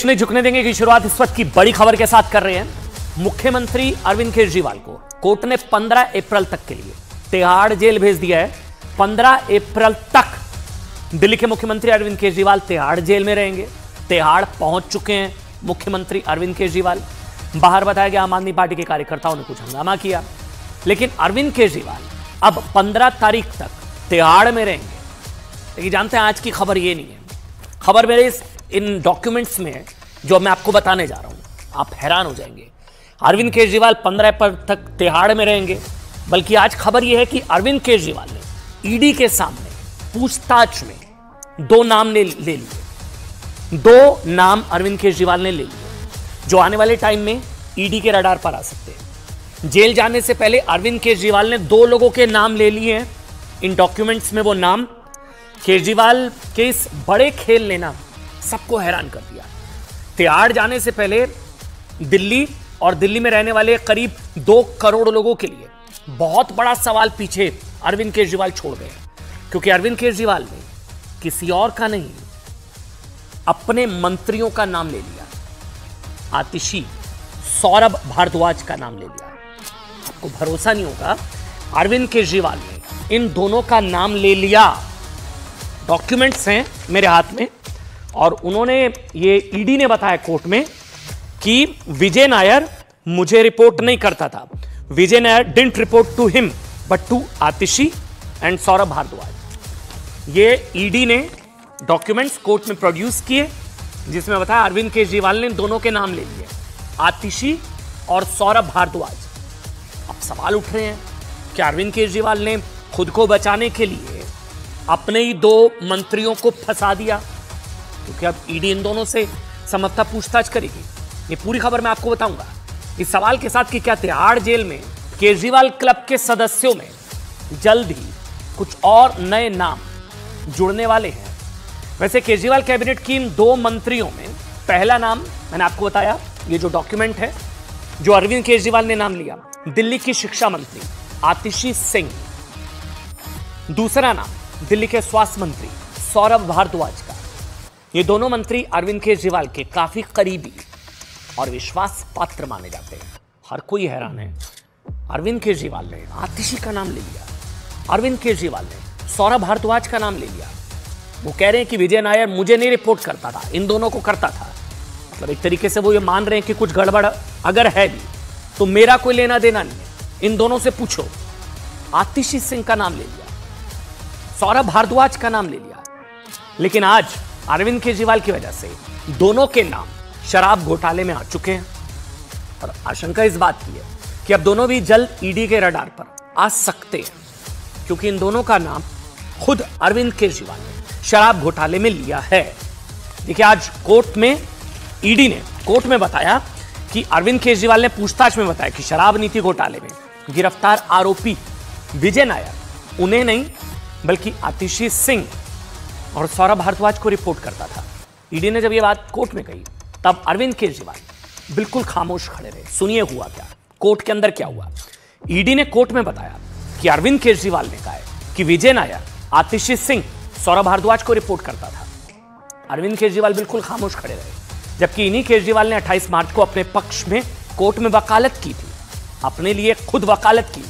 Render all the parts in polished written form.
नहीं झुकने देंगे की शुरुआत इस वक्त की बड़ी खबर के साथ कर रहे हैं। मुख्यमंत्री अरविंद केजरीवाल को कोर्ट ने 15 अप्रैल तक के लिए तिहाड़ जेल भेज दिया है। 15 अप्रैल तक दिल्ली के मुख्यमंत्री अरविंद केजरीवाल तिहाड़ जेल में रहेंगे। तिहाड़ पहुंच चुके हैं मुख्यमंत्री अरविंद केजरीवाल। बाहर बताया गया आम आदमी पार्टी के कार्यकर्ताओं ने कुछ हंगामा किया, लेकिन अरविंद केजरीवाल अब 15 तारीख तक तिहाड़ में रहेंगे। लेकिन जानते हैं आज की खबर ये नहीं है। खबर मेरे इन डॉक्यूमेंट्स में जो मैं आपको बताने जा रहा हूं, आप हैरान हो जाएंगे। अरविंद केजरीवाल 15 अप्रैल तक तिहाड़ में रहेंगे। बल्कि आज खबर यह है कि अरविंद केजरीवाल ने ईडी के सामने पूछताछ में 2 नाम ले लिए। 2 नाम अरविंद केजरीवाल ने ले लिए जो आने वाले टाइम में ईडी के रडार पर आ सकते हैं। जेल जाने से पहले अरविंद केजरीवाल ने 2 लोगों के नाम ले लिए हैं। इन डॉक्यूमेंट्स में वो नाम, केजरीवाल के इस बड़े खेल ने ना सबको हैरान कर दिया। तिहाड़ जाने से पहले दिल्ली और दिल्ली में रहने वाले करीब 2 करोड़ लोगों के लिए बहुत बड़ा सवाल पीछे अरविंद केजरीवाल छोड़ गए, क्योंकि अरविंद केजरीवाल ने किसी और का नहीं, अपने मंत्रियों का नाम ले लिया। आतिशी सौरभ भारद्वाज का नाम ले लिया। आपको भरोसा नहीं होगा, अरविंद केजरीवाल ने इन दोनों का नाम ले लिया। डॉक्यूमेंट्स हैं मेरे हाथ में, और उन्होंने ये ईडी ने बताया कोर्ट में कि विजय नायर मुझे रिपोर्ट नहीं करता था। Vijay Nair didn't report to him but to Atishi and Saurabh Bharadwaj. ये ईडी ने डॉक्यूमेंट्स कोर्ट में प्रोड्यूस किए, जिसमें बताया अरविंद केजरीवाल ने दोनों के नाम ले लिए, आतिशी और सौरभ भारद्वाज। अब सवाल उठ रहे हैं कि अरविंद केजरीवाल ने खुद को बचाने के लिए अपने ही 2 मंत्रियों को फंसा दिया, क्योंकि अब ईडी इन दोनों से समझता पूछताछ करेगी। ये पूरी खबर मैं आपको बताऊंगा इस सवाल के साथ कि क्या तिहाड़ जेल में केजरीवाल क्लब के सदस्यों में जल्द ही कुछ और नए नाम जुड़ने वाले हैं। वैसे केजरीवाल कैबिनेट की इन 2 मंत्रियों में पहला नाम मैंने आपको बताया, ये जो डॉक्यूमेंट है जो अरविंद केजरीवाल ने नाम लिया, दिल्ली की शिक्षा मंत्री आतिशी सिंह। दूसरा नाम दिल्ली के स्वास्थ्य मंत्री सौरभ भारद्वाज का। ये दोनों मंत्री अरविंद केजरीवाल के काफी करीबी और विश्वास पात्र माने जाते हैं। हर कोई हैरान है, अरविंद केजरीवाल ने आतिशी का नाम ले लिया, अरविंद केजरीवाल ने सौरभ भारद्वाज का नाम ले लिया। वो कह रहे हैं कि विजय नायर मुझे नहीं रिपोर्ट करता था, इन दोनों को करता था। मतलब एक तरीके से वो ये मान रहे हैं कि कुछ गड़बड़ अगर है भी तो मेरा कोई लेना देना नहीं है, इन दोनों से पूछो। आतिशी सिंह का नाम ले लिया, सौरभ भारद्वाज का नाम ले लिया। लेकिन आज अरविंद केजरीवाल की वजह से दोनों के नाम शराब घोटाले में आ चुके हैं, और आशंका इस बात की है कि अब दोनों भी जल्द ईडी के रडार पर आ सकते हैं, क्योंकि इन दोनों का नाम खुद अरविंद केजरीवाल ने शराब घोटाले में लिया है। देखिए, आज कोर्ट में ईडी ने कोर्ट में बताया कि अरविंद केजरीवाल ने पूछताछ में बताया कि शराब नीति घोटाले में गिरफ्तार आरोपी विजय नायर उन्हें नहीं बल्कि आतिशी सिंह और सौरभ भारद्वाज को रिपोर्ट करता था। ईडी ने जब यह बात कोर्ट में कही, तब अरविंद केजरीवाल बिल्कुल खामोश खड़े रहे। सुनिए हुआ क्या, कोर्ट के अंदर क्या हुआ। ईडी ने कोर्ट में बताया कि अरविंद केजरीवाल ने कहा है कि विजय नायर आतिशी सिंह सौरभ भारद्वाज को रिपोर्ट करता था। अरविंद केजरीवाल बिल्कुल खामोश खड़े रहे, जबकि इन्हीं केजरीवाल ने 28 मार्च को अपने पक्ष में कोर्ट में वकालत की थी, अपने लिए खुद वकालत की।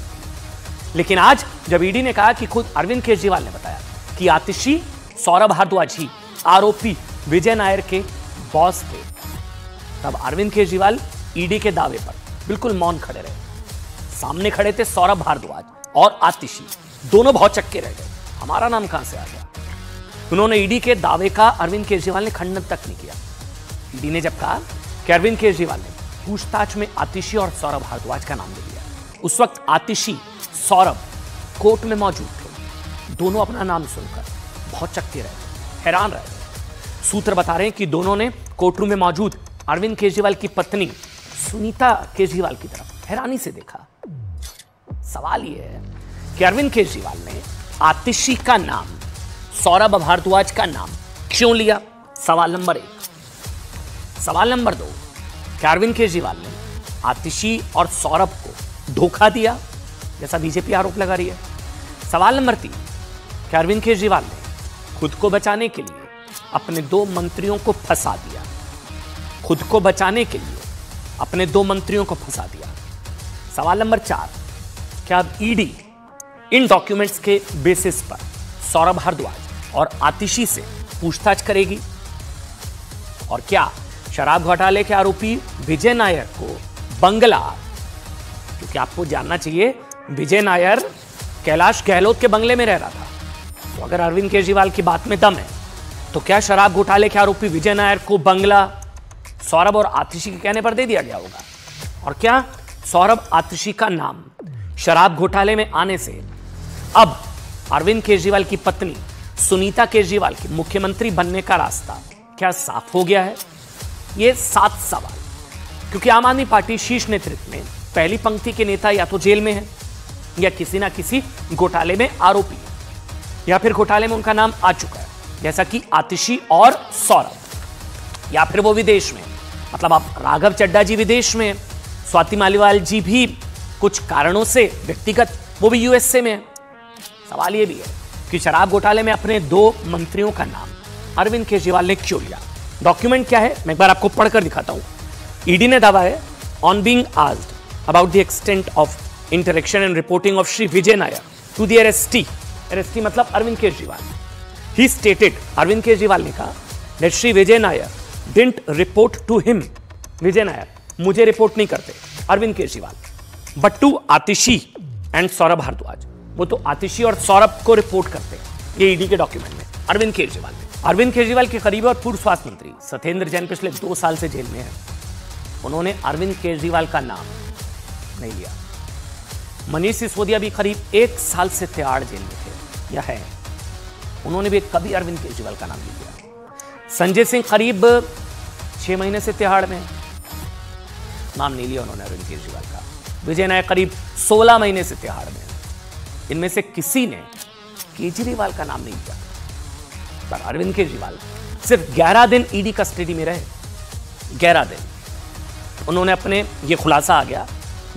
लेकिन आज जब ईडी ने कहा कि खुद अरविंद केजरीवाल ने बताया कि आतिशी सौरभ भारद्वाज ही आरोपी विजय नायर के बॉस थे, तब अरविंद केजरीवाल ईडी के दावे पर बिल्कुल मौन खड़े रहे। सामने खड़े थे सौरभ भारद्वाज और आतिशी, दोनों बहुत चक्के रह गए, हमारा नाम कहां से आ गया। उन्होंने ईडी के दावे का अरविंद केजरीवाल ने खंडन तक नहीं किया। ईडी ने जब कहा कि अरविंद केजरीवाल ने पूछताछ में आतिशी और सौरभ भारद्वाज का नाम ले लिया, उस वक्त आतिशी सौरभ कोर्ट में मौजूद थे। दोनों अपना नाम सुनकर बहुत चक्के रहे, हैरान रहे। सूत्र बता रहे हैं कि दोनों ने कोर्टरूम में मौजूद अरविंद केजरीवाल की पत्नी सुनीता केजरीवाल की तरफ हैरानी से देखा। सवाल यह है कि अरविंद केजरीवाल ने आतिशी का नाम, सौरभ भारद्वाज का नाम क्यों लिया? सवाल नंबर 1। सवाल नंबर 2, क्या अरविंद केजरीवाल ने आतिशी और सौरभ को धोखा दिया, जैसा बीजेपी आरोप लगा रही है? सवाल नंबर 3, क्या अरविंद केजरीवाल ने खुद को बचाने के लिए अपने 2 मंत्रियों को फंसा दिया? खुद को बचाने के लिए अपने 2 मंत्रियों को फंसा दिया। सवाल नंबर 4, क्या अब ईडी इन डॉक्यूमेंट्स के बेसिस पर सौरभ भारद्वाज और आतिशी से पूछताछ करेगी? और क्या शराब घोटाले के आरोपी विजय नायर को बंगला, क्योंकि आपको जानना चाहिए विजय नायर कैलाश गहलोत के बंगले में रह रहा था, तो अगर अरविंद केजरीवाल की बात में दम है तो क्या शराब घोटाले के आरोपी विजय नायर को बंगला सौरभ और आतिशी के कहने पर दे दिया गया होगा? और क्या सौरभ आतिशी का नाम शराब घोटाले में आने से अब अरविंद केजरीवाल की पत्नी सुनीता केजरीवाल के मुख्यमंत्री बनने का रास्ता क्या साफ हो गया है? ये 7 सवाल, क्योंकि आम आदमी पार्टी शीर्ष नेतृत्व में पहली पंक्ति के नेता या तो जेल में है या किसी ना किसी घोटाले में आरोपी है, या फिर घोटाले में उनका नाम आ चुका है, जैसा कि आतिशी और सौरभ, या फिर वो विदेश में, मतलब आप राघव चड्ढा जी विदेश में, स्वाति मालीवाल जी भी कुछ कारणों से व्यक्तिगत वो भी यूएसए में है। सवाल ये भी है कि शराब घोटाले में अपने 2 मंत्रियों का नाम अरविंद केजरीवाल ने क्यों लिया? डॉक्यूमेंट क्या है मैं एक बार आपको पढ़कर दिखाता हूं। ईडी ने दावा है, on being asked about the extent of interaction and reporting of Shri Vijay Nair to the arrestee मतलब अरविंद केजरीवाल, ही स्टेटेड, अरविंद केजरीवाल ने कहा that Shri Vijay Nair didn't report to him, Vijay Nair मुझे रिपोर्ट नहीं करते Arvind Kejriwal, but to Atishi and Saurabh Bharadwaj, वो तो आतिशी और सौरभ को रिपोर्ट करते हैं। ये ईडी के डॉक्यूमेंट में अरविंद केजरीवाल के करीबी और पूर्व स्वास्थ्य मंत्री सत्येंद्र जैन पिछले 2 साल से जेल में है। उन्होंने अरविंद केजरीवाल का नाम नहीं लिया। मनीष सिसोदिया भी करीब 1 साल से तिहाड़ जेल में थे या है, उन्होंने भी कभी अरविंद केजरीवाल का नाम नहीं लिया। संजय सिंह करीब 6 महीने से तिहाड़ में, नाम नहीं लिया उन्होंने अरविंद केजरीवाल का। विजय नायर करीब 16 महीने से तिहाड़ में, इनमें से किसी ने केजरीवाल का नाम नहीं लिया। पर अरविंद केजरीवाल सिर्फ 11 दिन ईडी कस्टडी में रहे, 11 दिन। उन्होंने अपने ये खुलासा आ गया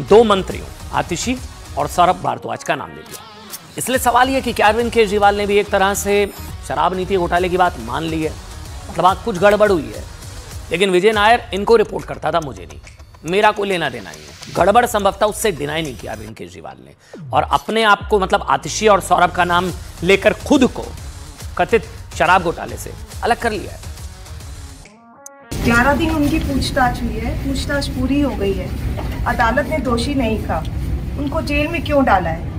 2 मंत्रियों आतिशी और सौरभ भारद्वाज का नाम ले लिया। इसलिए सवाल यह कि क्या अरविंद केजरीवाल ने भी एक तरह से शराब नीति घोटाले की बात मान ली है, मतलब कुछ गड़बड़ हुई है, लेकिन विजय नायर इनको रिपोर्ट करता था, मुझे नहीं, मेरा कोई लेना देना ही है। गड़बड़ संभवतः उससे डिनाई नहीं किया अरविंद केजरीवाल ने, और अपने आप को मतलब आतिशी और सौरभ का नाम लेकर खुद को कथित शराब घोटाले से अलग कर लिया है। 11 दिन उनकी पूछताछ हुई है, पूछताछ पूरी हो गई है, अदालत ने दोषी नहीं कहा, उनको जेल में क्यों डाला है?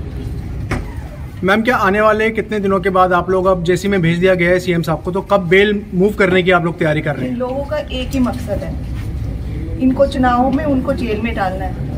मैम, क्या आने वाले कितने दिनों के बाद आप लोग, अब जेसी में भेज दिया गया है सीएम साहब को, तो कब बेल मूव करने की आप लोग तैयारी कर रहे हैं? इन लोगों का एक ही मकसद है, इनको चुनावों में उनको जेल में डालना है।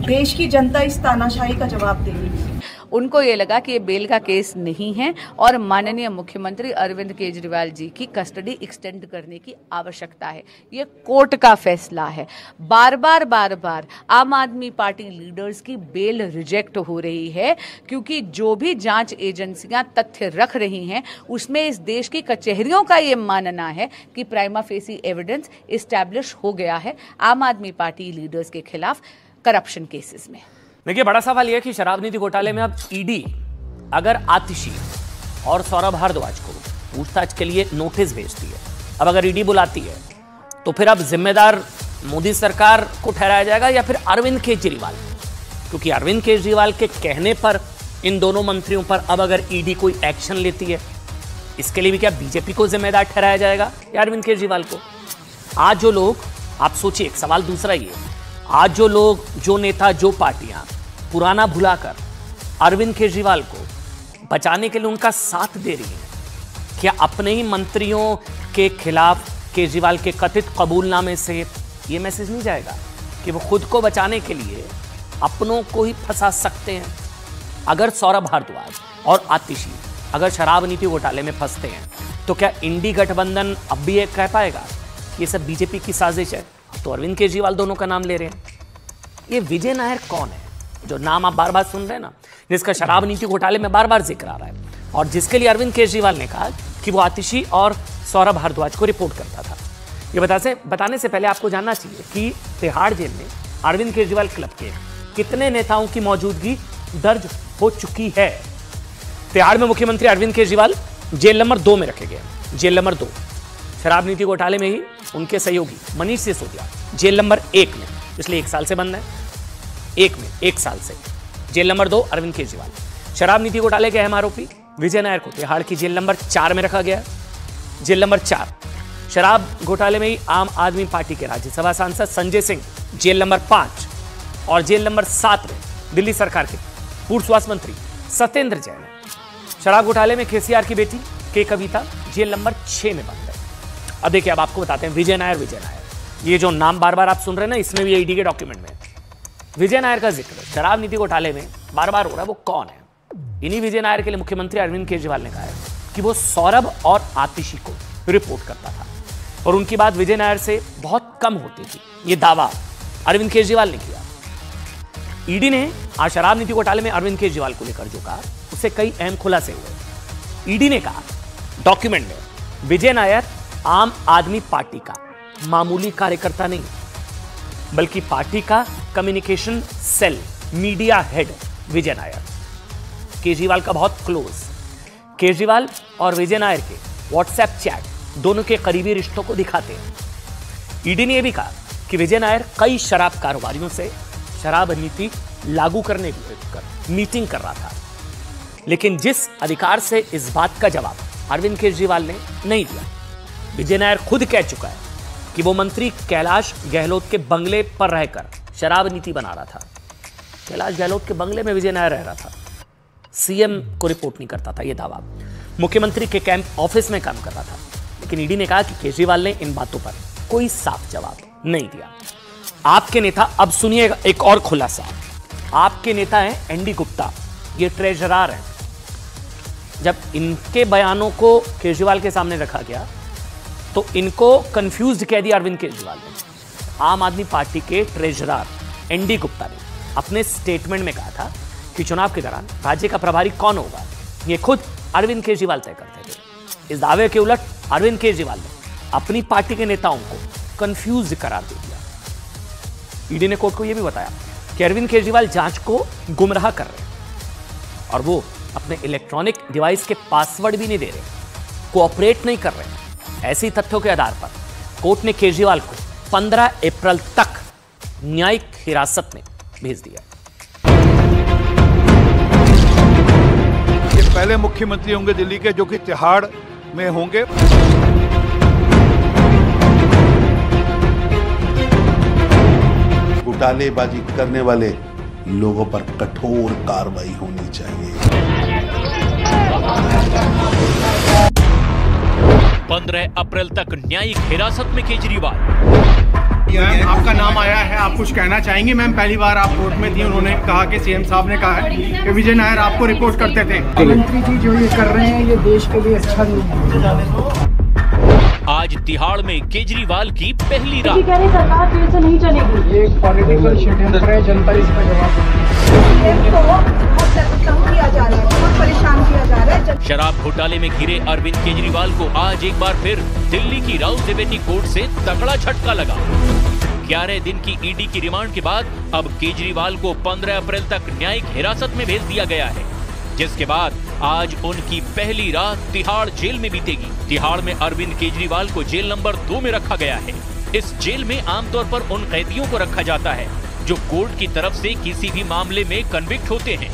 देश की जनता इस तानाशाही का जवाब देगी। उनको ये लगा कि ये बेल का केस नहीं है और माननीय मुख्यमंत्री अरविंद केजरीवाल जी की कस्टडी एक्सटेंड करने की आवश्यकता है। ये कोर्ट का फैसला है। बार बार आम आदमी पार्टी लीडर्स की बेल रिजेक्ट हो रही है, क्योंकि जो भी जांच एजेंसियां तथ्य रख रही हैं उसमें इस देश की कचहरियों का ये मानना है कि प्राइमा फेसी एविडेंस इस्टेब्लिश हो गया है आम आदमी पार्टी लीडर्स के खिलाफ करप्शन केसेस में। देखिए, बड़ा सवाल यह है कि शराब नीति घोटाले में अब ईडी अगर आतिशी और सौरभ भारद्वाज को पूछताछ के लिए नोटिस भेजती है, अब अगर ईडी बुलाती है तो फिर अब जिम्मेदार मोदी सरकार को ठहराया जाएगा या फिर अरविंद केजरीवाल, क्योंकि अरविंद केजरीवाल के कहने पर इन दोनों मंत्रियों पर अब अगर ईडी कोई एक्शन लेती है, इसके लिए भी क्या बीजेपी को जिम्मेदार ठहराया जाएगा या अरविंद केजरीवाल को? आज जो लोग, आप सोचिए, एक सवाल दूसरा ही है, आज जो लोग, जो नेता, जो पार्टियां पुराना भुलाकर अरविंद केजरीवाल को बचाने के लिए उनका साथ दे रही हैं, क्या अपने ही मंत्रियों के खिलाफ केजरीवाल के कथित कबूलनामे से यह मैसेज नहीं जाएगा कि वो खुद को बचाने के लिए अपनों को ही फंसा सकते हैं? अगर सौरभ भारद्वाज और आतिशी अगर शराब नीति घोटाले में फंसते हैं तो क्या इंडी गठबंधन अब भी ये कह पाएगा कि ये सब बीजेपी की साजिश है? तो अरविंद केजरीवाल दोनों का नाम ले रहे हैं। ये विजय नायर कौन है, जो नाम आप बार बार सुन रहे हैं ना, जिसका शराब नीति घोटाले में बार बार जिक्र आ रहा है, और जिसके लिए अरविंद केजरीवाल ने कहा कि वो आतिशी और सौरभ भारद्वाज को रिपोर्ट करता था। ये बताने से पहले आपको जानना चाहिए कि तिहाड़ जेल में अरविंद केजरीवाल क्लब के कितने नेताओं की मौजूदगी दर्ज हो चुकी है। तिहाड़ में मुख्यमंत्री अरविंद केजरीवाल जेल नंबर 2 में रखे गए। जेल नंबर 2 शराब नीति घोटाले में ही उनके सहयोगी मनीष सिसोदिया जेल नंबर 1 में पिछले 1 साल से बंद है। 1 साल से। Jail number 2 Arvind Kejriwal. शराब नीति घोटाले के अहम आरोपी विजय नायर को तिहाड़ की जेल नंबर 4 में रखा गया। Jail number 4। शराब घोटाले में ही आम आदमी पार्टी के राज्यसभा सांसद संजय सिंह जेल नंबर 5 और जेल नंबर 7 में दिल्ली सरकार के पूर्व स्वास्थ्य मंत्री सत्येंद्र जैन। शराब घोटाले में केसीआर की बेटी के कविता जेल नंबर 6 में बंद है। अब देखिए, अब आपको बताते हैं विजय नायर। ये जो नाम बार बार आप सुन रहे हैं ना, इसमें भी ईडी के डॉक्यूमेंट में विजय नायर का जिक्र शराब नीति घोटाले में बार बार हो रहा है। वो कौन है? इन्हीं विजय नायर के लिए मुख्यमंत्री अरविंद केजरीवाल ने कहा है कि वो सौरभ और आतिशी को रिपोर्ट करता था और उनकी बात विजय नायर से बहुत कम होती थी। ये दावा अरविंद केजरीवाल ने किया। ईडी ने आज शराब नीति घोटाले में अरविंद केजरीवाल को लेकर जो कहा, उससे कई अहम खुलासे हुए। ईडी ने कहा डॉक्यूमेंट में, विजय नायर आम आदमी पार्टी का मामूली कार्यकर्ता नहीं, बल्कि पार्टी का कम्युनिकेशन सेल मीडिया हेड विजय नायर, केजरीवाल का बहुत क्लोज। केजरीवाल और विजय नायर के व्हाट्सएप चैट दोनों के करीबी रिश्तों को दिखाते हैं। ईडी ने यह भी कहा कि विजय नायर कई शराब कारोबारियों से शराब नीति लागू करने की मीटिंग कर रहा था, लेकिन जिस अधिकार से इस बात का जवाब अरविंद केजरीवाल ने नहीं दिया। विजय नायर खुद कह चुका है कि वो मंत्री कैलाश गहलोत के बंगले पर रहकर शराब नीति बना रहा था। कैलाश गहलोत के बंगले में विजय नायर रह रहा था, सीएम को रिपोर्ट नहीं करता था, यह दावा। मुख्यमंत्री के कैंप ऑफिस में काम कर रहा था, लेकिन ईडी ने कहा कि केजरीवाल ने इन बातों पर कोई साफ जवाब नहीं दिया। आपके नेता, अब सुनिएगा एक और खुलासा, आपके नेता हैं एनडी गुप्ता, ये ट्रेजरर हैं। जब इनके बयानों को केजरीवाल के सामने रखा गया तो इनको कंफ्यूज्ड कह दिया अरविंद केजरीवाल ने। आम आदमी पार्टी के ट्रेजरर एनडी गुप्ता ने अपने स्टेटमेंट में कहा था कि चुनाव के दौरान राज्य का प्रभारी कौन होगा, ये खुद अरविंद केजरीवाल तय करते थे। इस दावे के उलट अरविंद केजरीवाल ने अपनी पार्टी के नेताओं को कंफ्यूज करार दे दिया। ईडी ने कोर्ट को यह भी बताया कि अरविंद केजरीवाल जांच को गुमराह कर रहे हैं और वो अपने इलेक्ट्रॉनिक डिवाइस के पासवर्ड भी नहीं दे रहे, कोऑपरेट नहीं कर रहे। ऐसे तथ्यों के आधार पर कोर्ट ने केजरीवाल को 15 अप्रैल तक न्यायिक हिरासत में भेज दिया। ये पहले मुख्यमंत्री होंगे दिल्ली के जो कि तिहाड़ में होंगे। घोटालेबाजी करने वाले लोगों पर कठोर कार्रवाई होनी चाहिए। 15 अप्रैल तक न्यायिक हिरासत में केजरीवाल। मैम, आपका नाम आया है, आप कुछ कहना चाहेंगे? मैम, पहली बार आप कोर्ट में थी, उन्होंने कहा कि सीएम साहब ने कहा है कि विजय नायर आपको रिपोर्ट करते थे। मंत्री जी जो ये कर रहे हैं ये देश के लिए अच्छा नहीं है। आज तिहाड़ में केजरीवाल की पहली रात। सरकार फिर से नहीं चलेगी, ये पॉलिटिकल षड्यंत्र है, जनता इसका जवाब। किया जा रहा है, बहुत परेशान किया जा रहा है। शराब घोटाले में घिरे अरविंद केजरीवाल को आज एक बार फिर दिल्ली की राउत रेवेन्यू कोर्ट से तगड़ा झटका लगा। 11 दिन की ईडी की रिमांड के बाद अब केजरीवाल को 15 अप्रैल तक न्यायिक हिरासत में भेज दिया गया है, जिसके बाद आज उनकी पहली रात तिहाड़ जेल में बीतेगी। तिहाड़ में अरविंद केजरीवाल को जेल नंबर 2 में रखा गया है। इस जेल में आमतौर पर उन कैदियों को रखा जाता है जो कोर्ट की तरफ से किसी भी मामले में कन्विक्ट होते हैं।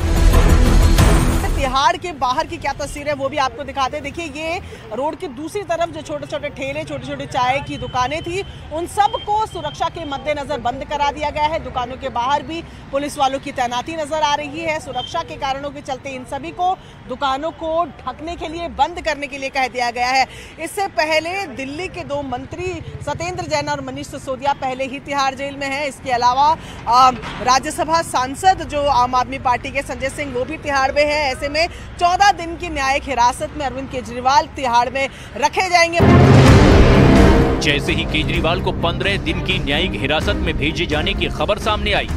तिहाड़ के बाहर की क्या तस्वीर है वो भी आपको दिखाते हैं। देखिए, ये रोड की दूसरी तरफ जो छोटे छोटे ठेले, छोटे छोटे चाय की दुकानें थी, उन सब को सुरक्षा के मद्देनजर बंद करा दिया गया है। दुकानों के बाहर भी पुलिस वालों की तैनाती नजर आ रही है। सुरक्षा के कारणों के चलते इन सभी को दुकानों को ढकने के लिए, बंद करने के लिए कह दिया गया है। इससे पहले दिल्ली के 2 मंत्री सत्येंद्र जैन और मनीष सिसोदिया पहले ही तिहाड़ जेल में है। इसके अलावा राज्यसभा सांसद जो आम आदमी पार्टी के संजय सिंह, वो भी तिहाड़ में है। ऐसे में 14 दिन की न्यायिक हिरासत में अरविंद केजरीवाल तिहाड़ में रखे जाएंगे। जैसे ही केजरीवाल को 15 दिन की न्यायिक हिरासत में भेजे जाने की खबर सामने आई,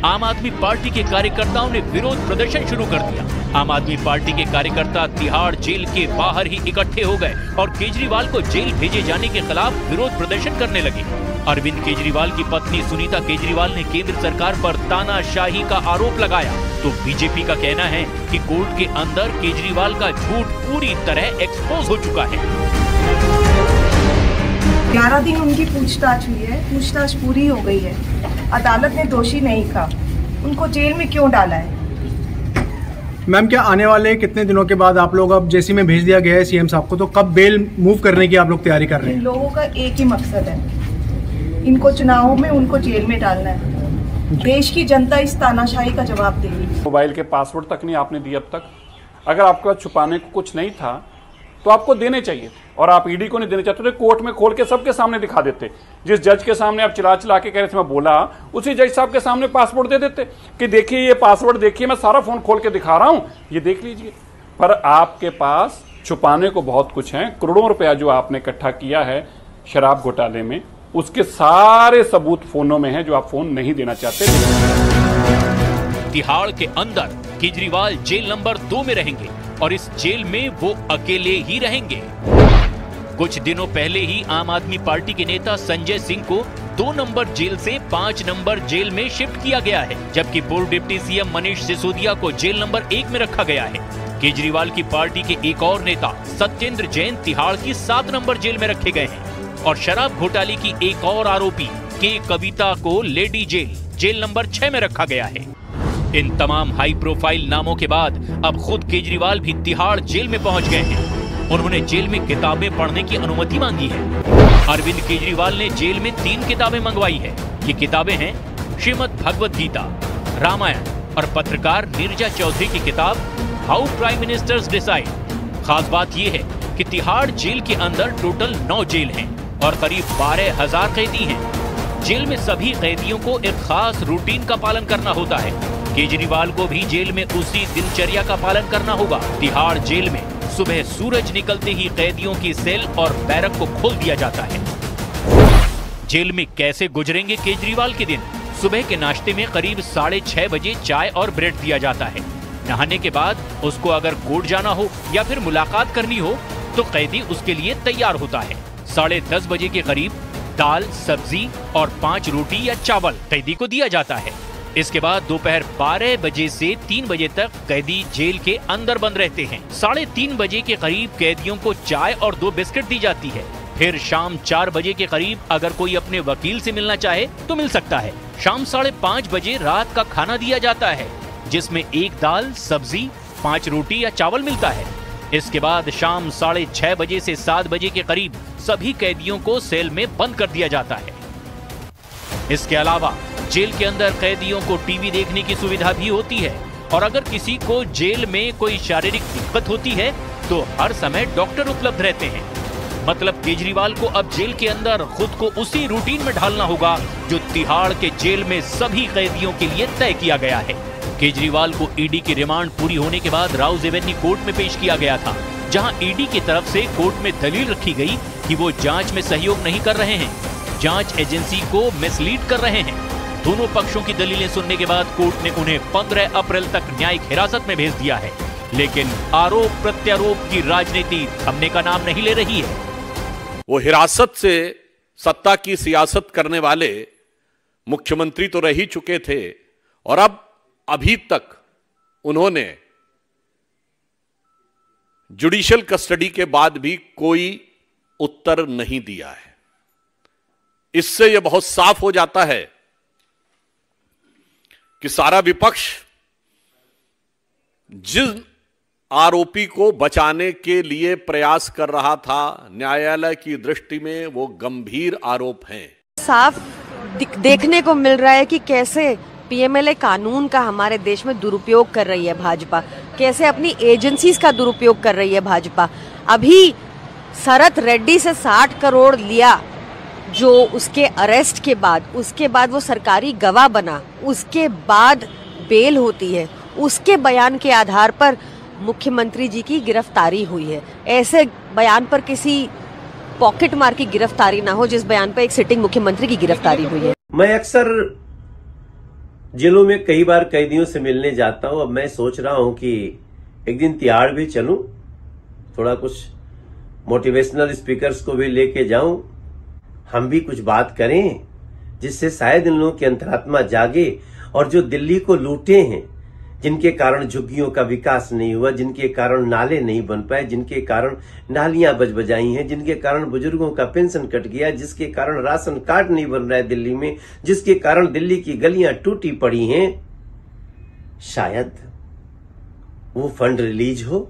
आम आदमी पार्टी के कार्यकर्ताओं ने विरोध प्रदर्शन शुरू कर दिया। आम आदमी पार्टी के कार्यकर्ता तिहाड़ जेल के बाहर ही इकट्ठे हो गए और केजरीवाल को जेल भेजे जाने के खिलाफ विरोध प्रदर्शन करने लगे। अरविंद केजरीवाल की पत्नी सुनीता केजरीवाल ने केंद्र सरकार पर तानाशाही का आरोप लगाया, तो बीजेपी का कहना है कि कोर्ट के अंदर केजरीवाल का झूठ पूरी तरह एक्सपोज हो चुका है। 11 दिन उनकी पूछताछ हुई है, पूछताछ पूरी हो गई है। अदालत ने दोषी नहीं कहा, उनको जेल में क्यों डाला है? मैम, क्या आने वाले कितने दिनों के बाद आप लोग, अब जेसी में भेज दिया गया है सीएम साहब को, तो कब बेल मूव करने की आप लोग तैयारी कर रहे हैं? इन लोगों का एक ही मकसद है, इनको चुनावों में उनको जेल में डालना है। देश की जनता इस तानाशाही का जवाब देगी। मोबाइल के पासवर्ड तक नहीं आपने दिए अब तक। अगर आपके पास छुपाने को कुछ नहीं था तो आपको देने चाहिए, और आप ईडी को नहीं देने चाहते तो कोर्ट में खोल के सबके सामने दिखा देते। जिस जज के सामने आप चिल्ला चिल्ला के कह रहे थे मैं बोला, उसी जज साहब के सामने पासवर्ड दे देते कि देखिए ये पासवर्ड देखिए, मैं सारा फोन खोल के दिखा रहा हूं, ये देख लीजिए। पर आपके पास छुपाने को बहुत कुछ है। करोड़ों रुपया जो आपने इकट्ठा किया है शराब घोटाले में, उसके सारे सबूत फोनों में हैं जो आप फोन नहीं देना चाहते। तिहाड़ के अंदर केजरीवाल जेल नंबर 2 में रहेंगे और इस जेल में वो अकेले ही रहेंगे। कुछ दिनों पहले ही आम आदमी पार्टी के नेता संजय सिंह को 2 नंबर जेल से 5 नंबर जेल में शिफ्ट किया गया है, जबकि पूर्व डिप्टी सीएम मनीष सिसोदिया को जेल नंबर 1 में रखा गया है। केजरीवाल की पार्टी के एक और नेता सत्येंद्र जैन तिहाड़ की 7 नंबर जेल में रखे गए हैं और शराब घोटाले की एक और आरोपी के कविता को लेडी जेल नंबर 6 में रखा गया है। इन तमाम हाई प्रोफाइल नामों के बाद अब खुद केजरीवाल भी तिहाड़ जेल में पहुंच गए हैं। उन्होंने जेल में किताबें पढ़ने की अनुमति मांगी है। अरविंद केजरीवाल ने जेल में 3 किताबें मंगवाई है। ये किताबें हैं श्रीमद् भगवद गीता, रामायण और पत्रकार नीरजा चौधरी की किताब हाउ प्राइम मिनिस्टर्स डिसाइड। खास बात यह है कि तिहाड़ जेल के अंदर टोटल 9 जेल हैं और करीब 12,000 कैदी हैं। जेल में सभी कैदियों को एक खास रूटीन का पालन करना होता है। केजरीवाल को भी जेल में उसी दिनचर्या का पालन करना होगा। तिहाड़ जेल में सुबह सूरज निकलते ही कैदियों की सेल और बैरक को खोल दिया जाता है। जेल में कैसे गुजरेंगे केजरीवाल के दिन? सुबह के नाश्ते में करीब 6:30 बजे चाय और ब्रेड दिया जाता है। नहाने के बाद उसको अगर कोर्ट जाना हो या फिर मुलाकात करनी हो तो कैदी उसके लिए तैयार होता है। 10:30 बजे के करीब दाल, सब्जी और 5 रोटी या चावल कैदी को दिया जाता है। इसके बाद दोपहर 12 बजे से 3 बजे तक कैदी जेल के अंदर बंद रहते हैं। 3:30 बजे के करीब कैदियों को चाय और 2 बिस्किट दी जाती है। फिर शाम 4 बजे के करीब अगर कोई अपने वकील से मिलना चाहे तो मिल सकता है। शाम 5:30 बजे रात का खाना दिया जाता है, जिसमें 1 दाल, सब्जी, 5 रोटी या चावल मिलता है। इसके बाद शाम 6:30 बजे से 7 बजे के करीब सभी कैदियों को सेल में बंद कर दिया जाता है। इसके अलावा जेल के अंदर कैदियों को टीवी देखने की सुविधा भी होती है और अगर किसी को जेल में कोई शारीरिक दिक्कत होती है तो हर समय डॉक्टर उपलब्ध रहते हैं। मतलब केजरीवाल को अब जेल के अंदर खुद को उसी रूटीन में ढालना होगा जो तिहाड़ के जेल में सभी कैदियों के लिए तय किया गया है। केजरीवाल को ईडी की रिमांड पूरी होने के बाद राउज एवेन्यू कोर्ट में पेश किया गया था, जहां ईडी की तरफ से कोर्ट में दलील रखी गई कि वो जांच में सहयोग नहीं कर रहे हैं, जांच एजेंसी को मिसलीड कर रहे हैं। दोनों पक्षों की दलीलें सुनने के बाद कोर्ट ने उन्हें 15 अप्रैल तक न्यायिक हिरासत में भेज दिया है। लेकिन आरोप प्रत्यारोप की राजनीति थमने का नाम नहीं ले रही है। वो हिरासत से सत्ता की सियासत करने वाले मुख्यमंत्री तो रह ही चुके थे और अब अभी तक उन्होंने जुडिशियल कस्टडी के बाद भी कोई उत्तर नहीं दिया है। इससे यह बहुत साफ हो जाता है कि सारा विपक्ष जिस आरोपी को बचाने के लिए प्रयास कर रहा था, न्यायालय की दृष्टि में वो गंभीर आरोप हैं। साफ देखने को मिल रहा है कि कैसे पीएमएलए कानून का हमारे देश में दुरुपयोग कर रही है भाजपा, कैसे अपनी एजेंसीज का दुरुपयोग कर रही है भाजपा। अभी शरत रेड्डी से 60 करोड़ लिया, जो उसके अरेस्ट के बाद, उसके बाद वो सरकारी गवाह बना, उसके बाद बेल होती है, उसके बयान के आधार पर मुख्यमंत्री जी की गिरफ्तारी हुई है। ऐसे बयान पर किसी पॉकेट मार की गिरफ्तारी ना हो जिस बयान पर एक सिटिंग मुख्यमंत्री की गिरफ्तारी हुई है। मैं अक्सर जेलों में कई बार कैदियों से मिलने जाता हूं। अब मैं सोच रहा हूं कि एक दिन तिहाड़ भी चलूं, थोड़ा कुछ मोटिवेशनल स्पीकर्स को भी लेके जाऊं, हम भी कुछ बात करें जिससे शायद इन लोगों की अंतरात्मा जागे और जो दिल्ली को लूटे हैं, जिनके कारण झुग्गियों का विकास नहीं हुआ, जिनके कारण नाले नहीं बन पाए, जिनके कारण नालियां बजबजाई हैं, जिनके कारण बुजुर्गों का पेंशन कट गया, जिसके कारण राशन कार्ड नहीं बन रहा है दिल्ली में, जिसके कारण दिल्ली की गलियां टूटी पड़ी हैं, शायद वो फंड रिलीज हो।